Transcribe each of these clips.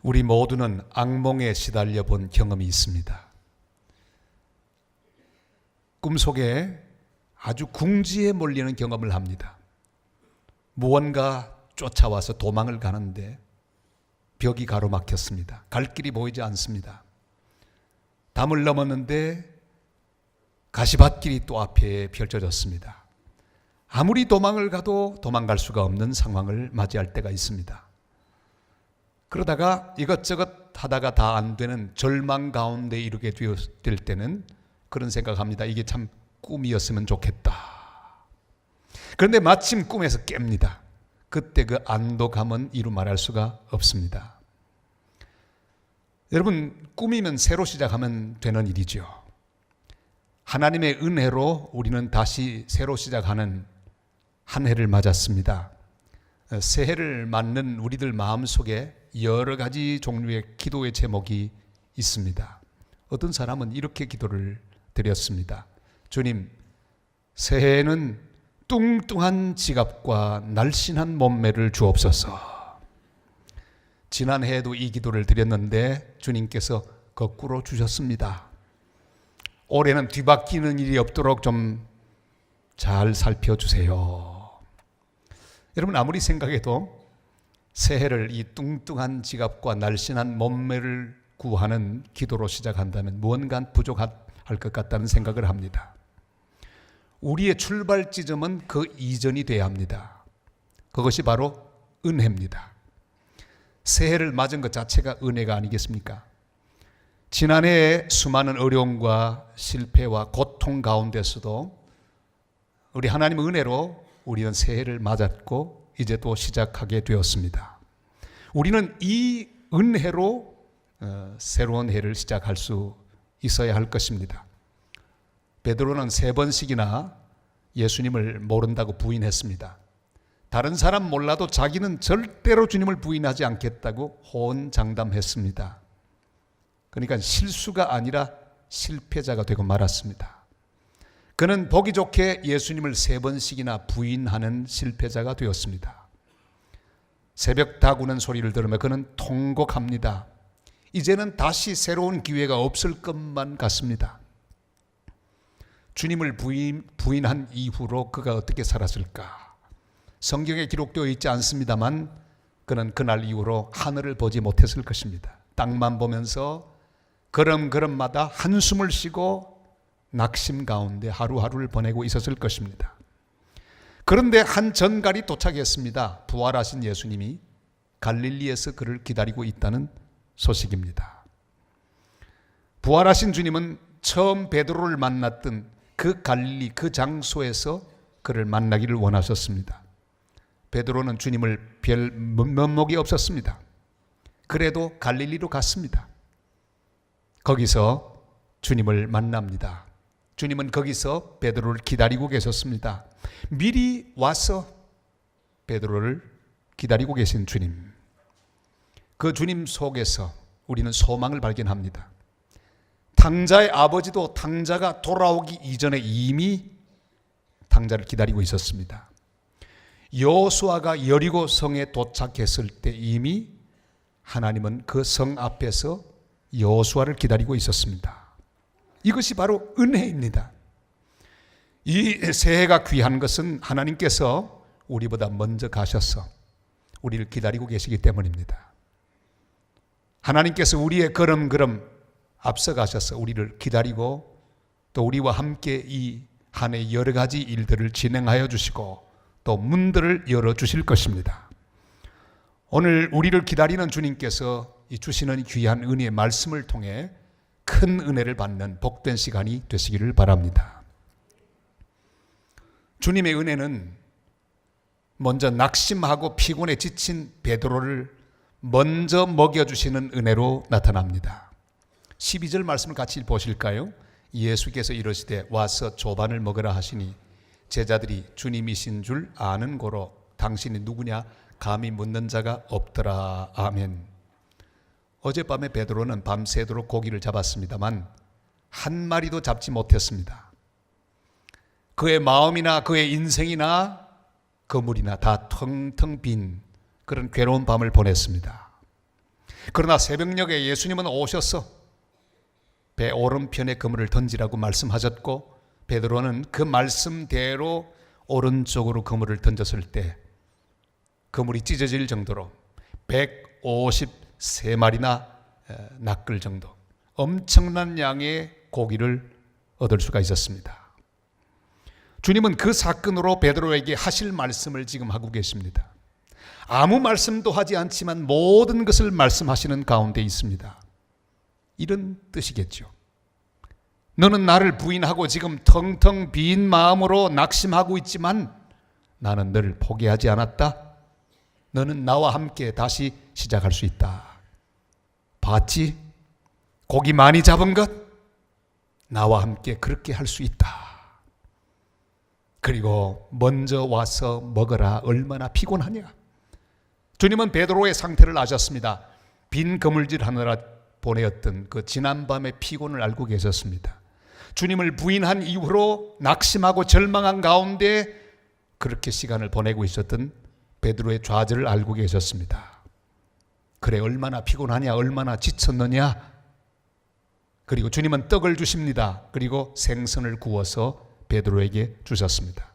우리 모두는 악몽에 시달려 본 경험이 있습니다. 꿈속에 아주 궁지에 몰리는 경험을 합니다. 무언가 쫓아와서 도망을 가는데 벽이 가로막혔습니다. 갈 길이 보이지 않습니다. 담을 넘었는데 가시밭길이 또 앞에 펼쳐졌습니다. 아무리 도망을 가도 도망갈 수가 없는 상황을 맞이할 때가 있습니다. 그러다가 이것저것 하다가 다 안 되는 절망 가운데 이르게 될 때는 그런 생각합니다. 이게 참 꿈이었으면 좋겠다. 그런데 마침 꿈에서 깹니다. 그때 그 안도감은 이루 말할 수가 없습니다. 여러분, 꿈이면 새로 시작하면 되는 일이죠. 하나님의 은혜로 우리는 다시 새로 시작하는 한 해를 맞았습니다. 새해를 맞는 우리들 마음속에 여러 가지 종류의 기도의 제목이 있습니다. 어떤 사람은 이렇게 기도를 드렸습니다. 주님, 새해에는 뚱뚱한 지갑과 날씬한 몸매를 주옵소서. 지난해에도 이 기도를 드렸는데 주님께서 거꾸로 주셨습니다. 올해는 뒤바뀌는 일이 없도록 좀 잘 살펴주세요. 여러분, 아무리 생각해도 새해를 이 뚱뚱한 지갑과 날씬한 몸매를 구하는 기도로 시작한다면 무언가 부족할 것 같다는 생각을 합니다. 우리의 출발 지점은 그 이전이 돼야 합니다. 그것이 바로 은혜입니다. 새해를 맞은 것 자체가 은혜가 아니겠습니까? 지난해에 수많은 어려움과 실패와 고통 가운데서도 우리 하나님의 은혜로 우리는 새해를 맞았고 이제 또 시작하게 되었습니다. 우리는 이 은혜로 새로운 해를 시작할 수 있어야 할 것입니다. 베드로는 3번씩이나 예수님을 모른다고 부인했습니다. 다른 사람 몰라도 자기는 절대로 주님을 부인하지 않겠다고 호언장담했습니다. 그러니까 실수가 아니라 실패자가 되고 말았습니다. 그는 보기 좋게 예수님을 3번씩이나 부인하는 실패자가 되었습니다. 새벽 다구는 소리를 들으며 그는 통곡합니다. 이제는 다시 새로운 기회가 없을 것만 같습니다. 주님을 부인한 이후로 그가 어떻게 살았을까? 성경에 기록되어 있지 않습니다만 그는 그날 이후로 하늘을 보지 못했을 것입니다. 땅만 보면서 걸음걸음마다 한숨을 쉬고 낙심 가운데 하루하루를 보내고 있었을 것입니다. 그런데 한 전갈이 도착했습니다. 부활하신 예수님이 갈릴리에서 그를 기다리고 있다는 소식입니다. 부활하신 주님은 처음 베드로를 만났던 그 갈릴리 그 장소에서 그를 만나기를 원하셨습니다. 베드로는 주님을 별 면목이 없었습니다. 그래도 갈릴리로 갔습니다. 거기서 주님을 만납니다. 주님은 거기서 베드로를 기다리고 계셨습니다. 미리 와서 베드로를 기다리고 계신 주님. 그 주님 속에서 우리는 소망을 발견합니다. 탕자의 아버지도 탕자가 돌아오기 이전에 이미 탕자를 기다리고 있었습니다. 여호수아가 여리고 성에 도착했을 때 이미 하나님은 그 성 앞에서 여호수아를 기다리고 있었습니다. 이것이 바로 은혜입니다. 이 새해가 귀한 것은 하나님께서 우리보다 먼저 가셔서 우리를 기다리고 계시기 때문입니다. 하나님께서 우리의 걸음걸음 앞서가셔서 우리를 기다리고 또 우리와 함께 이 한 해 여러 가지 일들을 진행하여 주시고 또 문들을 열어주실 것입니다. 오늘 우리를 기다리는 주님께서 이 주시는 귀한 은혜의 말씀을 통해 큰 은혜를 받는 복된 시간이 되시기를 바랍니다. 주님의 은혜는 먼저 낙심하고 피곤에 지친 베드로를 먼저 먹여주시는 은혜로 나타납니다. 12절 말씀을 같이 보실까요? 예수께서 이르시되 와서 조반을 먹으라 하시니 제자들이 주님이신 줄 아는 고로 당신이 누구냐 감히 묻는 자가 없더라. 아멘. 어젯밤에 베드로는 밤새도록 고기를 잡았습니다만 한 마리도 잡지 못했습니다. 그의 마음이나 그의 인생이나 그물이나 다 텅텅 빈 그런 괴로운 밤을 보냈습니다. 그러나 새벽녘에 예수님은 오셔서 배 오른편에 그물을 던지라고 말씀하셨고, 베드로는 그 말씀대로 오른쪽으로 그물을 던졌을 때 그물이 찢어질 정도로 153마리나 낚을 정도 엄청난 양의 고기를 얻을 수가 있었습니다. 주님은 그 사건으로 베드로에게 하실 말씀을 지금 하고 계십니다. 아무 말씀도 하지 않지만 모든 것을 말씀하시는 가운데 있습니다. 이런 뜻이겠죠. 너는 나를 부인하고 지금 텅텅 빈 마음으로 낙심하고 있지만 나는 너를 포기하지 않았다. 너는 나와 함께 다시 시작할 수 있다. 봤지? 고기 많이 잡은 것? 나와 함께 그렇게 할 수 있다. 그리고 먼저 와서 먹어라. 얼마나 피곤하냐. 주님은 베드로의 상태를 아셨습니다. 빈 그물질 하느라 보내었던 그 지난밤의 피곤을 알고 계셨습니다. 주님을 부인한 이후로 낙심하고 절망한 가운데 그렇게 시간을 보내고 있었던 베드로의 좌절을 알고 계셨습니다. 그래, 얼마나 피곤하냐, 얼마나 지쳤느냐. 그리고 주님은 떡을 주십니다. 그리고 생선을 구워서 베드로에게 주셨습니다.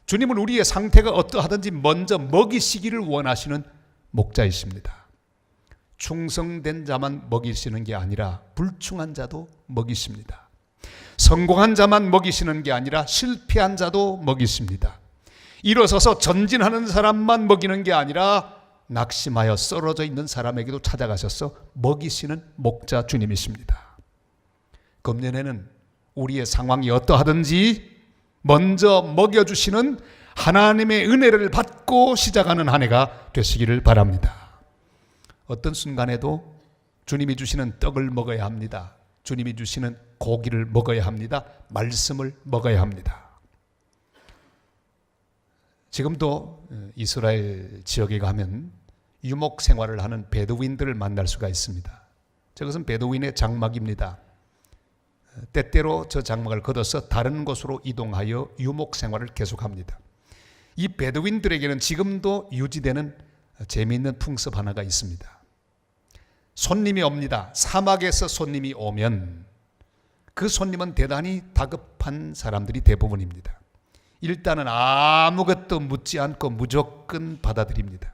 주님은 우리의 상태가 어떠하든지 먼저 먹이시기를 원하시는 목자이십니다. 충성된 자만 먹이시는 게 아니라 불충한 자도 먹이십니다. 성공한 자만 먹이시는 게 아니라 실패한 자도 먹이십니다. 일어서서 전진하는 사람만 먹이는 게 아니라 낙심하여 쓰러져 있는 사람에게도 찾아가셔서 먹이시는 목자 주님이십니다. 금년에는 우리의 상황이 어떠하든지 먼저 먹여주시는 하나님의 은혜를 받고 시작하는 한 해가 되시기를 바랍니다. 어떤 순간에도 주님이 주시는 떡을 먹어야 합니다. 주님이 주시는 고기를 먹어야 합니다. 말씀을 먹어야 합니다. 지금도 이스라엘 지역에 가면 유목 생활을 하는 베두인들을 만날 수가 있습니다. 저것은 베두인의 장막입니다. 때때로 저 장막을 걷어서 다른 곳으로 이동하여 유목 생활을 계속합니다. 이 베두인들에게는 지금도 유지되는 재미있는 풍습 하나가 있습니다. 손님이 옵니다. 사막에서 손님이 오면 그 손님은 대단히 다급한 사람들이 대부분입니다. 일단은 아무것도 묻지 않고 무조건 받아들입니다.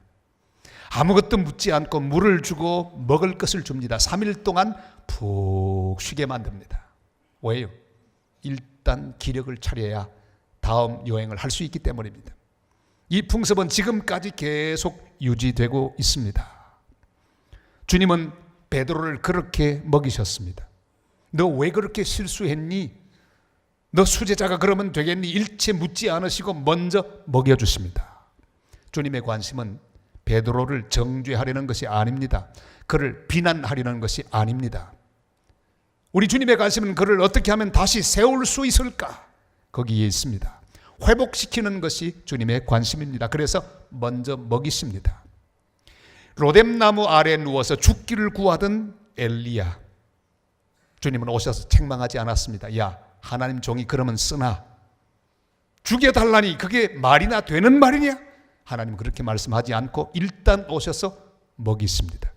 아무것도 묻지 않고 물을 주고 먹을 것을 줍니다. 3일 동안 푹 쉬게 만듭니다. 왜요? 일단 기력을 차려야 다음 여행을 할 수 있기 때문입니다. 이 풍습은 지금까지 계속 유지되고 있습니다. 주님은 베드로를 그렇게 먹이셨습니다. 너 왜 그렇게 실수했니? 너 수제자가 그러면 되겠니? 일체 묻지 않으시고 먼저 먹여주십니다. 주님의 관심은 베드로를 정죄하려는 것이 아닙니다. 그를 비난하려는 것이 아닙니다. 우리 주님의 관심은 그를 어떻게 하면 다시 세울 수 있을까? 거기에 있습니다. 회복시키는 것이 주님의 관심입니다. 그래서 먼저 먹이십니다. 로뎀나무 아래 누워서 죽기를 구하던 엘리야, 주님은 오셔서 책망하지 않았습니다. 야, 하나님 종이 그러면 쓰나? 죽여달라니 그게 말이나 되는 말이냐? 하나님 그렇게 말씀하지 않고 일단 오셔서 먹이십니다.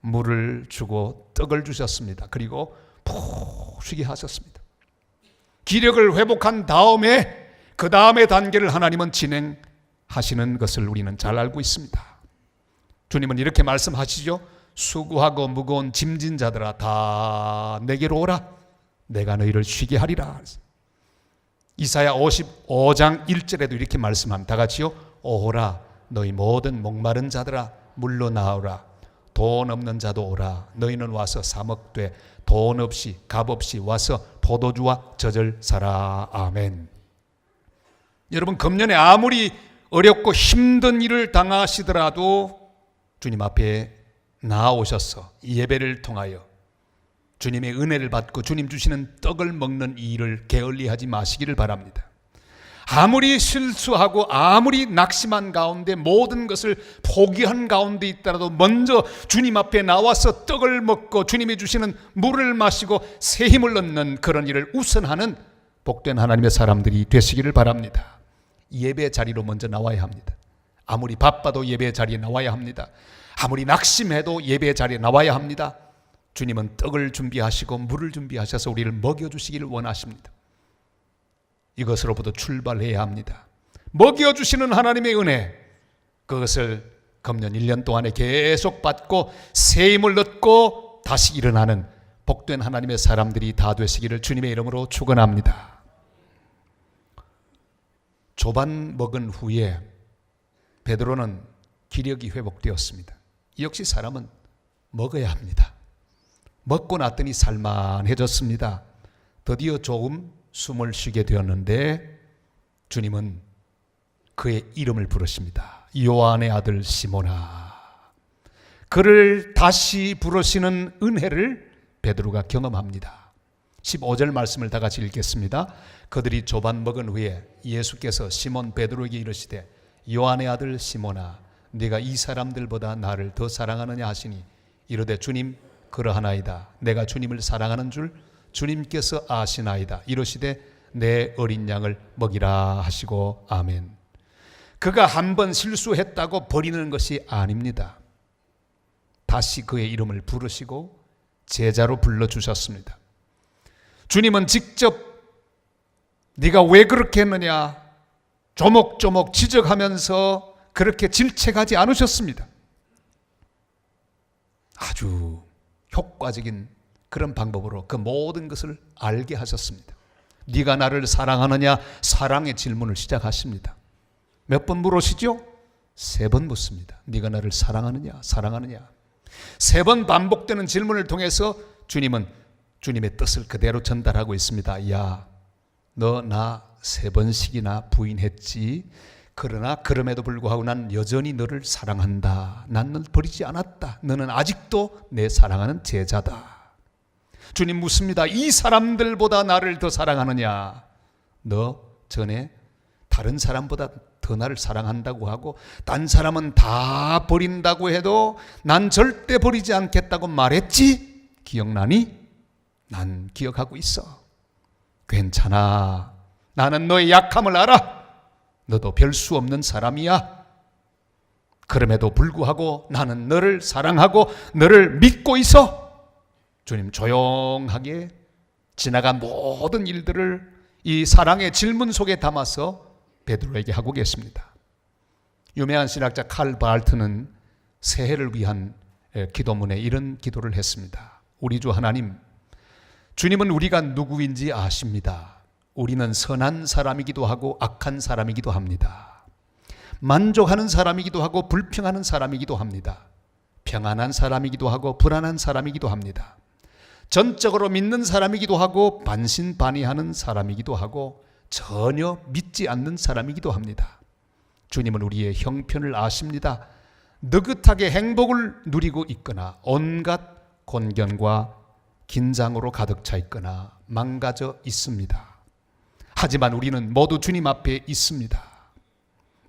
물을 주고 떡을 주셨습니다. 그리고 푹 쉬게 하셨습니다. 기력을 회복한 다음에 그 다음의 단계를 하나님은 진행하시는 것을 우리는 잘 알고 있습니다. 주님은 이렇게 말씀하시죠. 수고하고 무거운 짐진 자들아 다 내게로 오라. 내가 너희를 쉬게 하리라. 이사야 55장 1절에도 이렇게 말씀합니다. 다 같이요. 오라 너희 모든 목마른 자들아 물로 나오라. 돈 없는 자도 오라. 너희는 와서 사 먹되 돈 없이 값 없이 와서 포도주와 젖을 사라. 아멘. 여러분, 금년에 아무리 어렵고 힘든 일을 당하시더라도 주님 앞에 나아오셔서 예배를 통하여 주님의 은혜를 받고 주님 주시는 떡을 먹는 이 일을 게을리하지 마시기를 바랍니다. 아무리 실수하고 아무리 낙심한 가운데 모든 것을 포기한 가운데 있더라도 먼저 주님 앞에 나와서 떡을 먹고 주님이 주시는 물을 마시고 새 힘을 얻는 그런 일을 우선하는 복된 하나님의 사람들이 되시기를 바랍니다. 예배 자리로 먼저 나와야 합니다. 아무리 바빠도 예배 자리에 나와야 합니다. 아무리 낙심해도 예배 자리에 나와야 합니다. 주님은 떡을 준비하시고 물을 준비하셔서 우리를 먹여주시기를 원하십니다. 이것으로부터 출발해야 합니다. 먹여주시는 하나님의 은혜, 그것을 금년 1년 동안에 계속 받고 새 힘을 얻고 다시 일어나는 복된 하나님의 사람들이 다 되시기를 주님의 이름으로 축원합니다. 조반 먹은 후에 베드로는 기력이 회복되었습니다. 역시 사람은 먹어야 합니다. 먹고 났더니 살만해졌습니다. 드디어 조금 숨을 쉬게 되었는데 주님은 그의 이름을 부르십니다. 요한의 아들 시몬아. 그를 다시 부르시는 은혜를 베드로가 경험합니다. 15절 말씀을 다 같이 읽겠습니다. 그들이 조반 먹은 후에 예수께서 시몬 베드로에게 이르시되 요한의 아들 시몬아, 네가 이 사람들보다 나를 더 사랑하느냐 하시니 이르되 주님 그러하나이다. 내가 주님을 사랑하는 줄 주님께서 아시나이다. 이르시되 내 어린 양을 먹이라 하시고 아멘. 그가 한 번 실수했다고 버리는 것이 아닙니다. 다시 그의 이름을 부르시고 제자로 불러주셨습니다. 주님은 직접 네가 왜 그렇게 했느냐 조목조목 지적하면서 그렇게 질책하지 않으셨습니다. 아주 효과적인 그런 방법으로 그 모든 것을 알게 하셨습니다. 네가 나를 사랑하느냐 사랑의 질문을 시작하십니다. 몇 번 물으시죠? 3번 묻습니다. 네가 나를 사랑하느냐 사랑하느냐. 3번 반복되는 질문을 통해서 주님은 주님의 뜻을 그대로 전달하고 있습니다. 야, 너 나 3번씩이나 부인했지. 그러나 그럼에도 불구하고 난 여전히 너를 사랑한다. 난 널 버리지 않았다. 너는 아직도 내 사랑하는 제자다. 주님 묻습니다. 이 사람들보다 나를 더 사랑하느냐? 너 전에 다른 사람보다 더 나를 사랑한다고 하고 딴 사람은 다 버린다고 해도 난 절대 버리지 않겠다고 말했지? 기억나니? 난 기억하고 있어. 괜찮아. 나는 너의 약함을 알아. 너도 별 수 없는 사람이야. 그럼에도 불구하고 나는 너를 사랑하고 너를 믿고 있어. 주님 조용하게 지나간 모든 일들을 이 사랑의 질문 속에 담아서 베드로에게 하고 계십니다. 유명한 신학자 칼 바알트는 새해를 위한 기도문에 이런 기도를 했습니다. 우리 주 하나님, 주님은 우리가 누구인지 아십니다. 우리는 선한 사람이기도 하고 악한 사람이기도 합니다. 만족하는 사람이기도 하고 불평하는 사람이기도 합니다. 평안한 사람이기도 하고 불안한 사람이기도 합니다. 전적으로 믿는 사람이기도 하고 반신반의하는 사람이기도 하고 전혀 믿지 않는 사람이기도 합니다. 주님은 우리의 형편을 아십니다. 느긋하게 행복을 누리고 있거나 온갖 곤견과 긴장으로 가득 차 있거나 망가져 있습니다. 하지만 우리는 모두 주님 앞에 있습니다.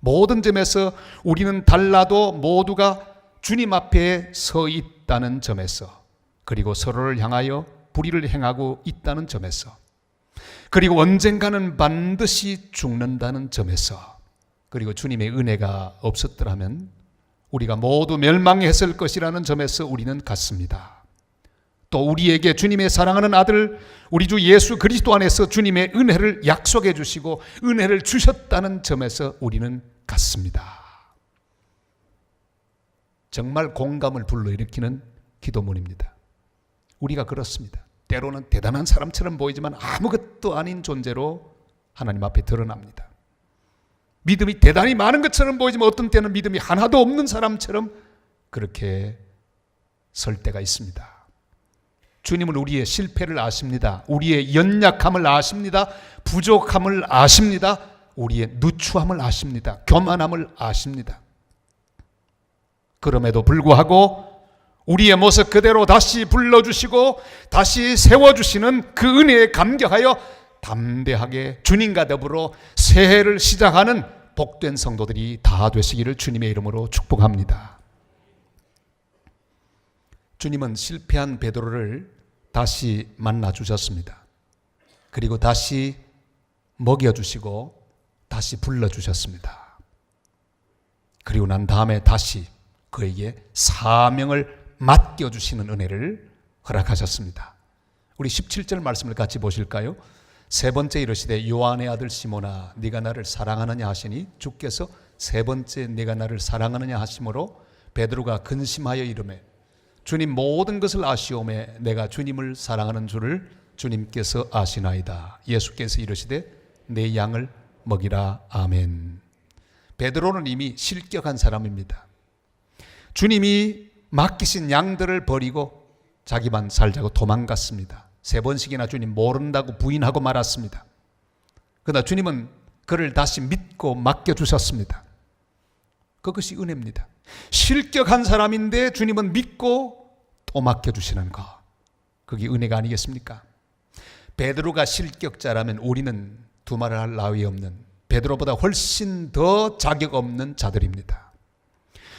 모든 점에서 우리는 달라도 모두가 주님 앞에 서 있다는 점에서, 그리고 서로를 향하여 불의를 행하고 있다는 점에서, 그리고 언젠가는 반드시 죽는다는 점에서, 그리고 주님의 은혜가 없었더라면 우리가 모두 멸망했을 것이라는 점에서 우리는 같습니다. 또 우리에게 주님의 사랑하는 아들 우리 주 예수 그리스도 안에서 주님의 은혜를 약속해 주시고 은혜를 주셨다는 점에서 우리는 같습니다. 정말 공감을 불러일으키는 기도문입니다. 우리가 그렇습니다. 때로는 대단한 사람처럼 보이지만 아무것도 아닌 존재로 하나님 앞에 드러납니다. 믿음이 대단히 많은 것처럼 보이지만 어떤 때는 믿음이 하나도 없는 사람처럼 그렇게 설 때가 있습니다. 주님은 우리의 실패를 아십니다. 우리의 연약함을 아십니다. 부족함을 아십니다. 우리의 누추함을 아십니다. 교만함을 아십니다. 그럼에도 불구하고 우리의 모습 그대로 다시 불러주시고 다시 세워주시는 그 은혜에 감격하여 담대하게 주님과 더불어 새해를 시작하는 복된 성도들이 다 되시기를 주님의 이름으로 축복합니다. 주님은 실패한 베드로를 다시 만나주셨습니다. 그리고 다시 먹여주시고 다시 불러주셨습니다. 그리고 난 다음에 다시 그에게 사명을 맡겨주시는 은혜를 허락하셨습니다. 우리 17절 말씀을 같이 보실까요? 세 번째 이르시되 요한의 아들 시몬아 네가 나를 사랑하느냐 하시니 주께서 세 번째 네가 나를 사랑하느냐 하심으로 베드로가 근심하여 이르매 주님 모든 것을 아시오매 내가 주님을 사랑하는 줄을 주님께서 아시나이다. 예수께서 이르시되 내 양을 먹이라. 아멘. 베드로는 이미 실격한 사람입니다. 주님이 맡기신 양들을 버리고 자기만 살자고 도망갔습니다. 세 번씩이나 주님 모른다고 부인하고 말았습니다. 그러나 주님은 그를 다시 믿고 맡겨주셨습니다. 그것이 은혜입니다. 실격한 사람인데 주님은 믿고 또 맡겨주시는 것, 그게 은혜가 아니겠습니까? 베드로가 실격자라면 우리는 두말을 할 나위 없는, 베드로보다 훨씬 더 자격 없는 자들입니다.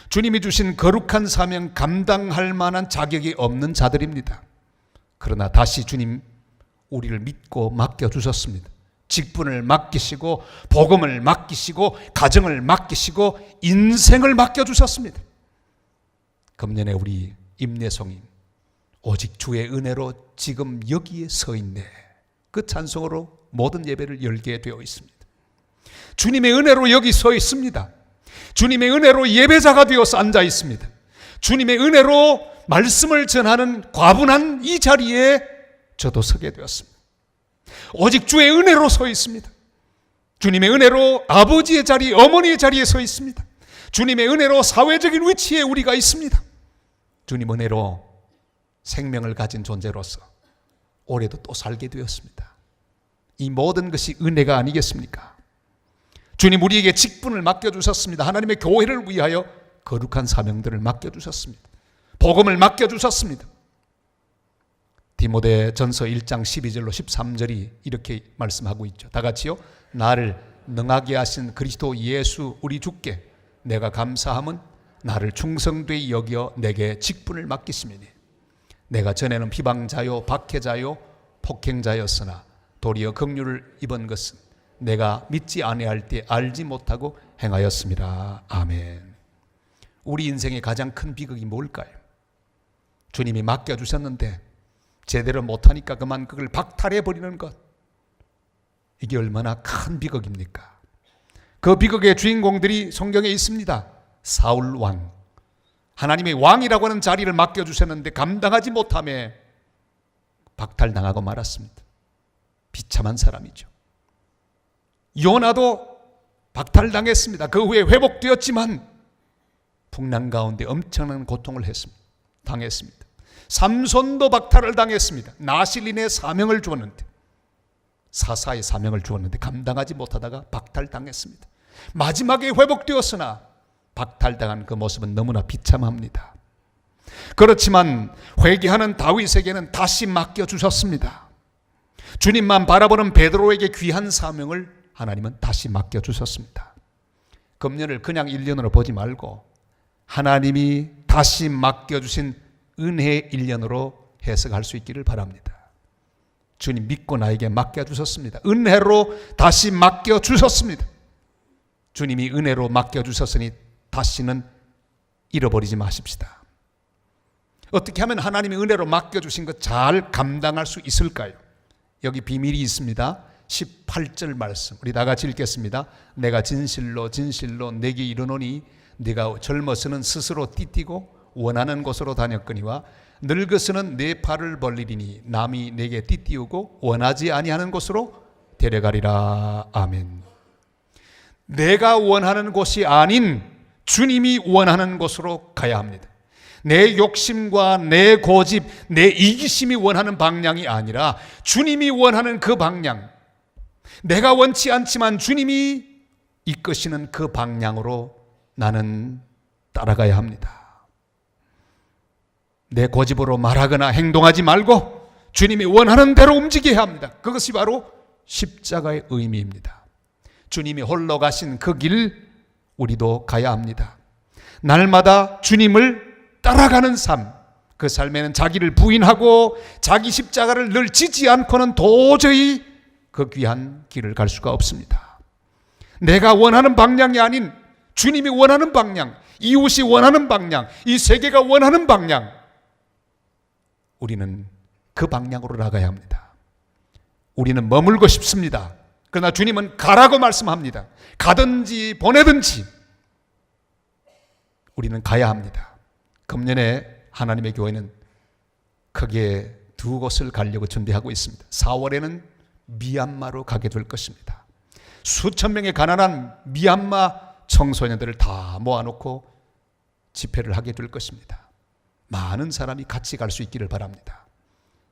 주님이 주신 거룩한 사명 감당할 만한 자격이 없는 자들입니다. 그러나 다시 주님 우리를 믿고 맡겨주셨습니다. 직분을 맡기시고 복음을 맡기시고 가정을 맡기시고 인생을 맡겨주셨습니다. 금년에 우리 임내송님 오직 주의 은혜로 지금 여기에 서 있네, 그 찬송으로 모든 예배를 열게 되어 있습니다. 주님의 은혜로 여기 서 있습니다. 주님의 은혜로 예배자가 되어서 앉아 있습니다. 주님의 은혜로 말씀을 전하는 과분한 이 자리에 저도 서게 되었습니다. 오직 주의 은혜로 서 있습니다. 주님의 은혜로 아버지의 자리, 어머니의 자리에 서 있습니다. 주님의 은혜로 사회적인 위치에 우리가 있습니다. 주님 은혜로 생명을 가진 존재로서 올해도 또 살게 되었습니다. 이 모든 것이 은혜가 아니겠습니까? 주님 우리에게 직분을 맡겨주셨습니다. 하나님의 교회를 위하여 거룩한 사명들을 맡겨주셨습니다. 복음을 맡겨주셨습니다. 디모데 전서 1장 12절로 13절이 이렇게 말씀하고 있죠. 다 같이요. 나를 능하게 하신 그리스도 예수 우리 주께 내가 감사함은 나를 충성되이 여겨 내게 직분을 맡기심이니 내가 전에는 비방자요 박해자요 폭행자였으나 도리어 긍휼을 입은 것은 내가 믿지 아니할 때 알지 못하고 행하였습니다. 아멘. 우리 인생의 가장 큰 비극이 뭘까요? 주님이 맡겨주셨는데 제대로 못하니까 그만 그걸 박탈해버리는 것, 이게 얼마나 큰 비극입니까? 그 비극의 주인공들이 성경에 있습니다. 사울 왕, 하나님의 왕이라고 하는 자리를 맡겨주셨는데 감당하지 못하며 박탈당하고 말았습니다. 비참한 사람이죠. 요나도 박탈당했습니다. 그 후에 회복되었지만 풍랑 가운데 엄청난 고통을 당했습니다. 삼손도 박탈을 당했습니다. 나실린의 사명을 주었는데, 사사의 사명을 주었는데 감당하지 못하다가 박탈당했습니다. 마지막에 회복되었으나 박탈당한 그 모습은 너무나 비참합니다. 그렇지만 회개하는 다윗에게는 다시 맡겨주셨습니다. 주님만 바라보는 베드로에게 귀한 사명을 하나님은 다시 맡겨주셨습니다. 금년을 그냥 1년으로 보지 말고 하나님이 다시 맡겨주신 은혜의 1년으로 해석할 수 있기를 바랍니다. 주님 믿고 나에게 맡겨주셨습니다. 은혜로 다시 맡겨주셨습니다. 주님이 은혜로 맡겨주셨으니 다시는 잃어버리지 마십시다. 어떻게 하면 하나님이 은혜로 맡겨주신 것 잘 감당할 수 있을까요? 여기 비밀이 있습니다. 18절 말씀 우리 다 같이 읽겠습니다. 내가 진실로 진실로 내게 이르노니 네가 젊어서는 스스로 띠띠고 원하는 곳으로 다녔거니와 늙어서는 내 팔을 벌리리니 남이 내게 띠띠우고 원하지 아니하는 곳으로 데려가리라. 아멘. 내가 원하는 곳이 아닌 주님이 원하는 곳으로 가야 합니다. 내 욕심과 내 고집, 내 이기심이 원하는 방향이 아니라 주님이 원하는 그 방향, 내가 원치 않지만 주님이 이끄시는 그 방향으로 나는 따라가야 합니다. 내 고집으로 말하거나 행동하지 말고 주님이 원하는 대로 움직여야 합니다. 그것이 바로 십자가의 의미입니다. 주님이 홀로 가신 그 길 우리도 가야 합니다. 날마다 주님을 따라가는 삶, 그 삶에는 자기를 부인하고 자기 십자가를 늘 지지 않고는 도저히 그 귀한 길을 갈 수가 없습니다. 내가 원하는 방향이 아닌 주님이 원하는 방향, 이웃이 원하는 방향, 이 세계가 원하는 방향, 우리는 그 방향으로 나가야 합니다. 우리는 머물고 싶습니다. 그러나 주님은 가라고 말씀합니다. 가든지 보내든지 우리는 가야 합니다. 금년에 하나님의 교회는 크게 두 곳을 가려고 준비하고 있습니다. 4월에는 미얀마로 가게 될 것입니다. 수천 명의 가난한 미얀마 청소년들을 다 모아놓고 집회를 하게 될 것입니다. 많은 사람이 같이 갈 수 있기를 바랍니다.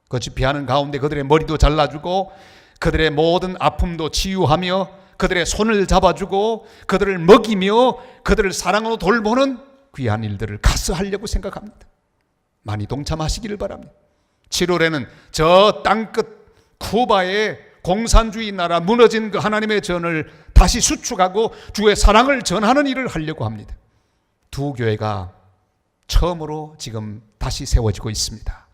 그 집회하는 가운데 그들의 머리도 잘라주고 그들의 모든 아픔도 치유하며 그들의 손을 잡아주고 그들을 먹이며 그들을 사랑으로 돌보는 귀한 일들을 가서 하려고 생각합니다. 많이 동참하시기를 바랍니다. 7월에는 저 땅끝 쿠바의 공산주의 나라 무너진 그 하나님의 전을 다시 수축하고 주의 사랑을 전하는 일을 하려고 합니다. 두 교회가 처음으로 지금 다시 세워지고 있습니다.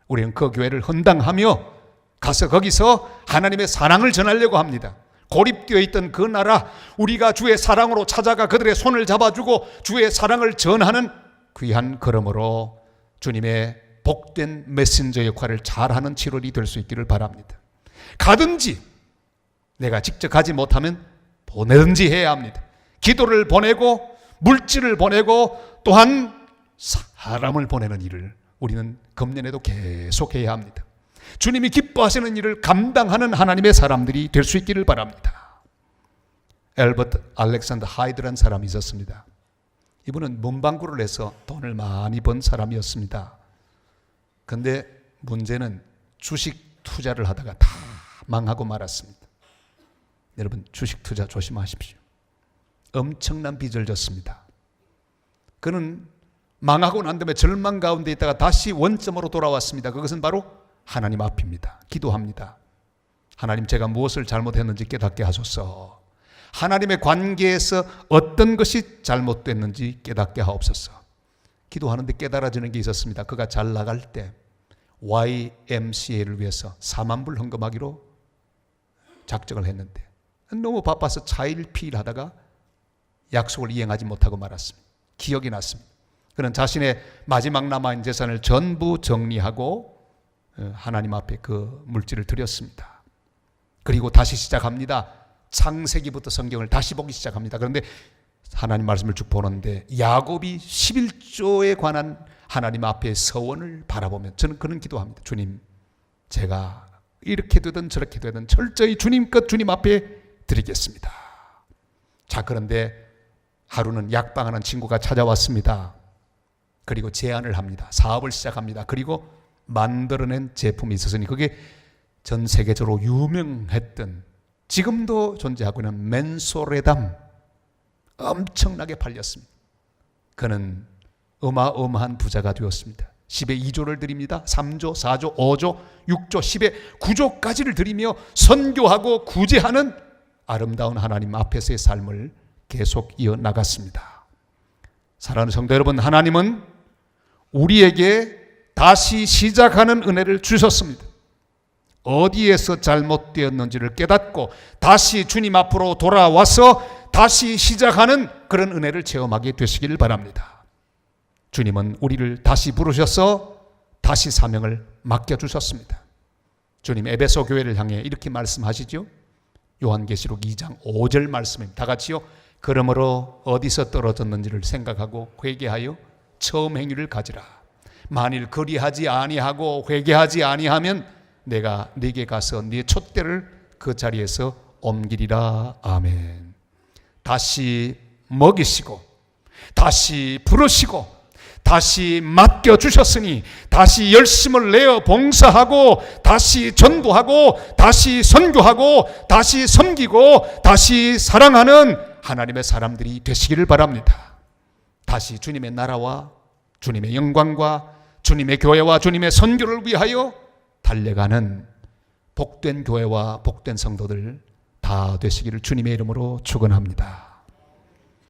우리는 그 교회를 헌당하며 가서 거기서 하나님의 사랑을 전하려고 합니다. 고립되어 있던 그 나라, 우리가 주의 사랑으로 찾아가 그들의 손을 잡아주고 주의 사랑을 전하는 귀한 걸음으로 주님의 복된 메신저 역할을 잘하는 7월이 될 수 있기를 바랍니다. 가든지 내가 직접 가지 못하면 보내든지 해야 합니다. 기도를 보내고 물질을 보내고 또한 사람을 보내는 일을 우리는 금년에도 계속해야 합니다. 주님이 기뻐하시는 일을 감당하는 하나님의 사람들이 될 수 있기를 바랍니다. 엘버트 알렉산더 하이드라는 사람이 있었습니다. 이분은 문방구를 해서 돈을 많이 번 사람이었습니다. 그런데 문제는 주식 투자를 하다가 다 망하고 말았습니다. 여러분, 주식 투자 조심하십시오. 엄청난 빚을 졌습니다. 그는 망하고 난 다음에 절망 가운데 있다가 다시 원점으로 돌아왔습니다. 그것은 바로 하나님 앞입니다. 기도합니다. 하나님, 제가 무엇을 잘못했는지 깨닫게 하소서. 하나님의 관계에서 어떤 것이 잘못됐는지 깨닫게 하옵소서. 기도하는데 깨달아지는 게 있었습니다. 그가 잘 나갈 때 YMCA를 위해서 4만 불 헌금하기로 작정을 했는데 너무 바빠서 차일피일하다가 약속을 이행하지 못하고 말았습니다. 기억이 났습니다. 그는 자신의 마지막 남아있는 재산을 전부 정리하고 하나님 앞에 그 물질을 드렸습니다. 그리고 다시 시작합니다. 창세기부터 성경을 다시 보기 시작합니다. 그런데 하나님 말씀을 쭉 보는데 야곱이 11조에 관한 하나님 앞에 서원을 바라보면 저는 그런 기도합니다. 주님, 제가 이렇게 되든 저렇게 되든 철저히 주님 것 주님 앞에 드리겠습니다. 자, 그런데 하루는 약방하는 친구가 찾아왔습니다. 그리고 제안을 합니다. 사업을 시작합니다. 그리고 만들어낸 제품이 있었으니 그게 전 세계적으로 유명했던, 지금도 존재하고 있는 맨소레담, 엄청나게 팔렸습니다. 그는 어마어마한 부자가 되었습니다. 10에 2조를 드립니다. 3조, 4조, 5조, 6조, 10에 9조까지를 드리며 선교하고 구제하는 아름다운 하나님 앞에서의 삶을 계속 이어나갔습니다. 사랑하는 성도 여러분, 하나님은 우리에게 다시 시작하는 은혜를 주셨습니다. 어디에서 잘못되었는지를 깨닫고 다시 주님 앞으로 돌아와서 다시 시작하는 그런 은혜를 체험하게 되시기를 바랍니다. 주님은 우리를 다시 부르셔서 다시 사명을 맡겨주셨습니다. 주님 에베소 교회를 향해 이렇게 말씀하시죠. 요한계시록 2장 5절 말씀입니다. 다 같이요. 그러므로 어디서 떨어졌는지를 생각하고 회개하여 처음 행위를 가지라. 만일 그리하지 아니하고 회개하지 아니하면 내가 네게 가서 네 촛대를 그 자리에서 옮기리라. 아멘. 다시 먹이시고 다시 부르시고 다시 맡겨주셨으니 다시 열심을 내어 봉사하고 다시 전도하고 다시 선교하고 다시 섬기고 다시 사랑하는 하나님의 사람들이 되시기를 바랍니다. 다시 주님의 나라와 주님의 영광과 주님의 교회와 주님의 선교를 위하여 달려가는 복된 교회와 복된 성도들 다 되시기를 주님의 이름으로 축원합니다.